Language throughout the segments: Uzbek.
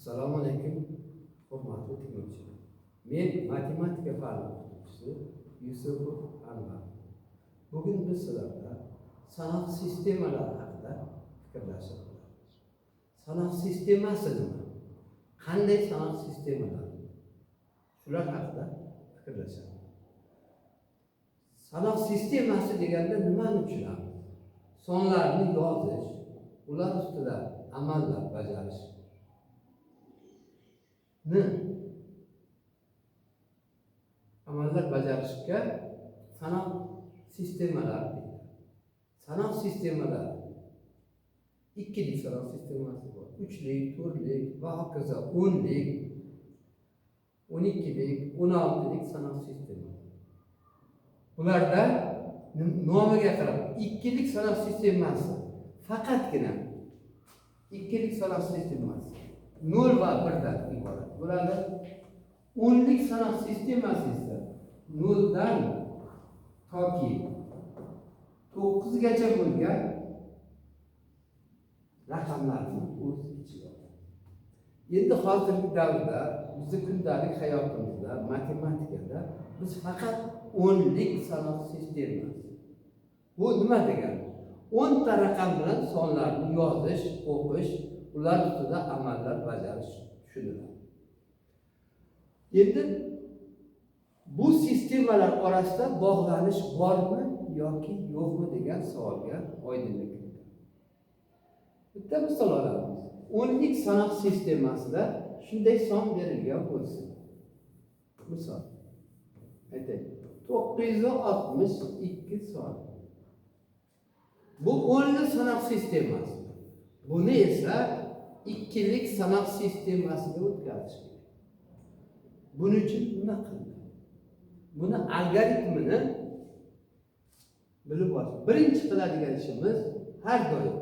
Assalomu alaykum, hurmatli tinglovchilar. Men matematika fani o'qituvchisi Yusupov Anvar. Bugun biz sizlarga sanoq sistemalari haqida fikrlashib olamiz. Sanoq sistemasi nima? Qanday sanoq sistemalari? Shular haqida fikrlashamiz. Sanoq sistemasi deganda nimani tushunamiz? Sonlarni yozish, ular ustida amallar bajarish amallar bajarishga sanoq sistemalari deydi. Sanoq sistemalari ikkilik sanoq sistemasi bor. 3lik, 4lik va hokazo 10lik, 12lik, 16lik sanoq sistemasi. Bularda nomiga qarab ikkilik sanoq sistemasi faqatgina ikkilik sanoq sistemasi 0 va 1 dan iborat bo'ladi. 10lik sanoq sistemasi esa 0 dan toki 9 gacha bo'lgan raqamlarni o'z ichiga oladi. Endi hozirgi davrda bizning kundalik hayotimizda matematikada biz faqat 10lik sanoq sistemasi. Bu nima degani? 10 ta raqam bilan sonlarni yozish, o'qish, ular ustida amallar bajarish tushuniladi. Endi bu sistemalar orasida bog'lanish bormi yoki yo'qmi degan savolga oydinlik kiritadi. Bitta misol olamiz. 10lik sanoq sistemasida shunday son berilgan bo'lsin. Misol aytaylik. 962 son. Bu 10lik sanoq sistemasi. Buni esa ikkilik sanoq sistemasiga o'tkazish kerak. Buning uchun nima qildi? Buni algoritmini bilib olish. Birinchi qiladigan ishimiz har doim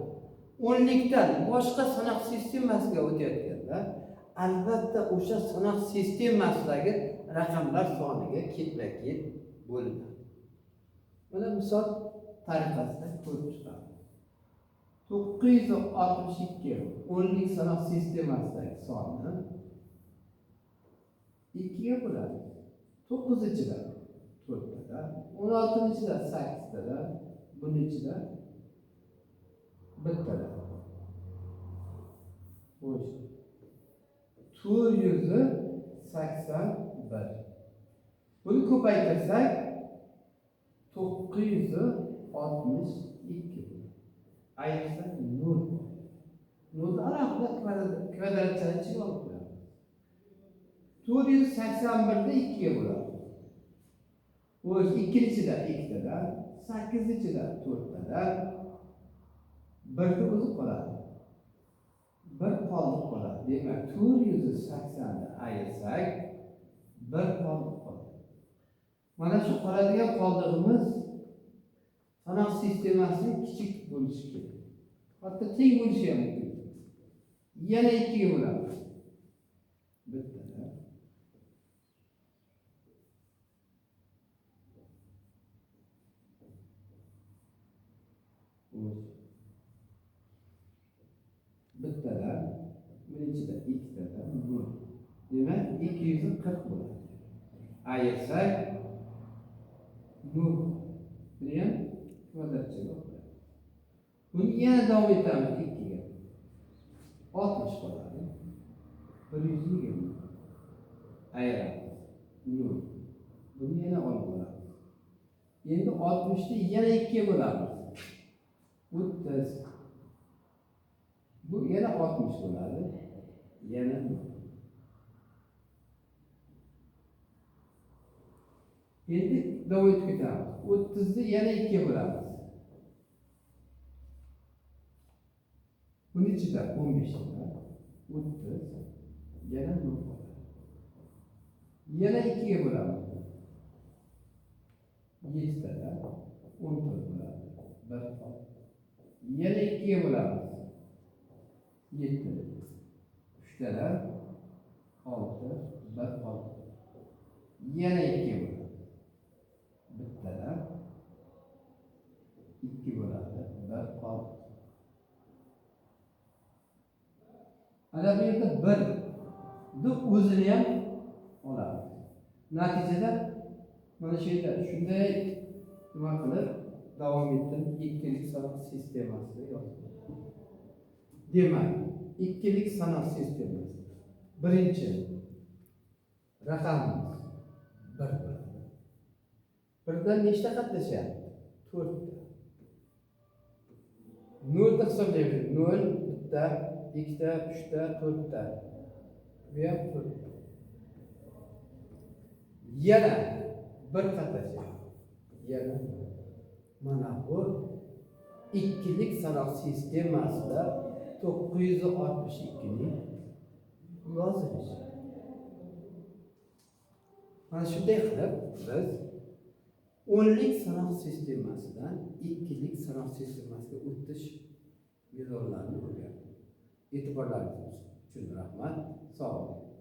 10likdan boshqa sanoq sistemasiga o'tayotganda albatta o'sha sanoq sistemasidagi raqamlar soniga ketma-ket bo'linadi. Mana misol tariqasida ko'rib chiqamiz. 962 10lik sanoq sistemasidagi sonni 2 ga bo'ladi. 9-ichida 4 tada, 16-ichida 8 tada, bunichida 1 tada. Xo'sh. 481. Buni ko'paytirsak 962. Ayniqsa 0. 0 alohida kvadratchani ichiga olib qo'yamiz. 481 ni 2 ga bo'ladi. O'z 2-ichida 2 tada, 8-ichida 4 tada, 1 ni o'zi qoladi. 1 qoldi qoladi. Demak, 480 ni ayirsak 1 qoldi qoladi. Mana shu qoladigan qoldig'imiz sanoq sistemasining kichik bo'lishi kerak. Hatto teng bo'lishi ham mumkin. Yana 2 ga bo'ladi. Bittada. Bittada, birinchida 2 tada 0. Demak, 240 bo'ladi. Ayirsak 0. Buni ham kvadratchaga qo'yamiz. Buni yana davom etamiz 2 ga. 60 qoladi. 120. Ayiramiz. 0. Buni yana olib olamiz. Endi 60 ni yana 2 ga bo'lamiz. 30. Bu yana 60 bo'ladi. Yana 0. Endi davom etib ketamiz. 30 ni yana 2 ga bo'lamiz. Buning ichida 15 tada, 30, yana 0 bo'ladi. Yana 2 ga bo'lamiz. 7 tada, 14 bo'ladi. 1 qoldi. Yana 2 ga bo'lamiz. 7, 3 tada, 6, 1 qoldi. Yana 2 ga bo'ladi. Bittada 2 bo'ladi, 1 qoldi. Ana bu yerda 1 Bu o'zini ham oladi. Natijada mana shu yerda shunday nima qilib davom etdim. Ikkilik sanoq sistemasida yozdim. Demak, ikkilik sanoq sistemasi. Birinchi raqamimiz 1 bo'ladi. Birdan nechta qatnashyapti? 4 ta. 0 da hisoblaymiz. 0, bitta, 2 ta, 3 ta, 4 ta. Bu ham 4 ta. Yana bir qatnashyapti. Yana mana bu ikkilik sanoq sistemasida 962 ning yozilishi. Mana shunday qilib biz o'nlik sanoq sistemasidan ikkilik sanoq sistemasiga o'tish yo'llarini o'rgandik. E'tiborlaringiz uchun rahmat. Sog' bo'ling.